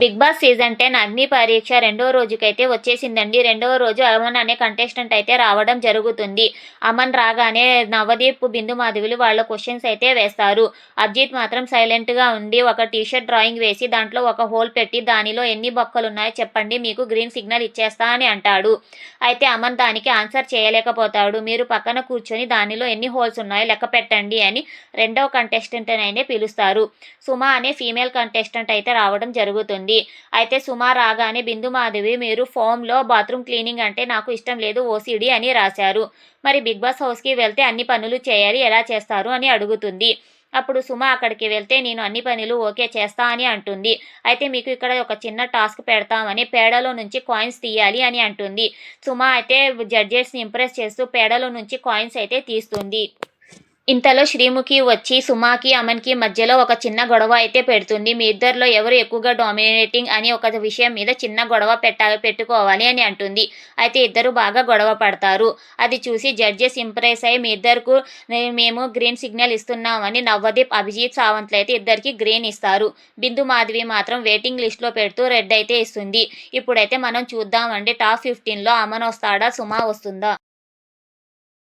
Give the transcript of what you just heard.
Big boss season 10 అగ్ని పరీక్ష రెండో రోజుకైతే వచ్చేసిందండి. రెండవ రోజు అమన్ అనే కంటెస్టెంట్ అయితే రావడం జరుగుతుంది. అమన్ రాగానే నవదీప్, బిందు మాధవిలు వాళ్ళ క్వశ్చన్స్ అయితే వేస్తారు. అభిజిత్ మాత్రం సైలెంట్గా ఉండి ఒక టీషర్ట్ డ్రాయింగ్ వేసి దాంట్లో ఒక హోల్ పెట్టి దానిలో ఎన్ని బొక్కలున్నాయో చెప్పండి, మీకు గ్రీన్ సిగ్నల్ ఇచ్చేస్తా అని అంటాడు. అయితే అమన్ దానికి ఆన్సర్ చేయలేకపోతాడు. మీరు పక్కన కూర్చొని దానిలో ఎన్ని హోల్స్ ఉన్నాయో లెక్క పెట్టండి అని రెండవ కంటెస్టెంట్ అయితే పిలుస్తారు. సుమ అనే ఫీమేల్ కంటెస్టెంట్ అయితే రావడం జరుగుతుంది. అయితే సుమ రాగానే బిందు మాధవి, మీరు ఫోమ్లో బాత్రూమ్ క్లీనింగ్ అంటే నాకు ఇష్టం లేదు, ఓసీడీ అని రాశారు. మరి బిగ్ బాస్ హౌస్కి వెళ్తే అన్ని పనులు చేయాలి, ఎలా చేస్తారు అని అడుగుతుంది. అప్పుడు సుమ అక్కడికి వెళ్తే నేను అన్ని పనులు ఓకే చేస్తా అని అంటుంది. అయితే మీకు ఇక్కడ ఒక చిన్న టాస్క్ పెడతామని, పేడలో నుంచి కాయిన్స్ తీయాలి అని అంటుంది. సుమ అయితే జడ్జెస్ని ఇంప్రెస్ చేస్తూ పేడలో నుంచి కాయిన్స్ అయితే తీస్తుంది. ఇంతలో శ్రీముఖి వచ్చి సుమాకి, అమన్కి మధ్యలో ఒక చిన్న గొడవ అయితే పెడుతుంది. మీ ఇద్దరిలో ఎవరు ఎక్కువగా డామినేటింగ్ అని ఒక విషయం మీద చిన్న గొడవ పెట్టుకోవాలి అని అంటుంది. అయితే ఇద్దరు బాగా గొడవ పడతారు. అది చూసి జడ్జెస్ ఇంప్రెస్ అయ్యి మీ ఇద్దరికి మేము గ్రీన్ సిగ్నల్ ఇస్తున్నామని నవదీప్, అభిజిత్ సావంత్లు అయితే ఇద్దరికి గ్రీన్ ఇస్తారు. బిందు మాధవి మాత్రం వెయిటింగ్ లిస్ట్లో పెడుతూ రెడ్ అయితే ఇస్తుంది. ఇప్పుడైతే మనం చూద్దామండి టాప్ 15లో అమన్ వస్తాడా, సుమ వస్తుందా?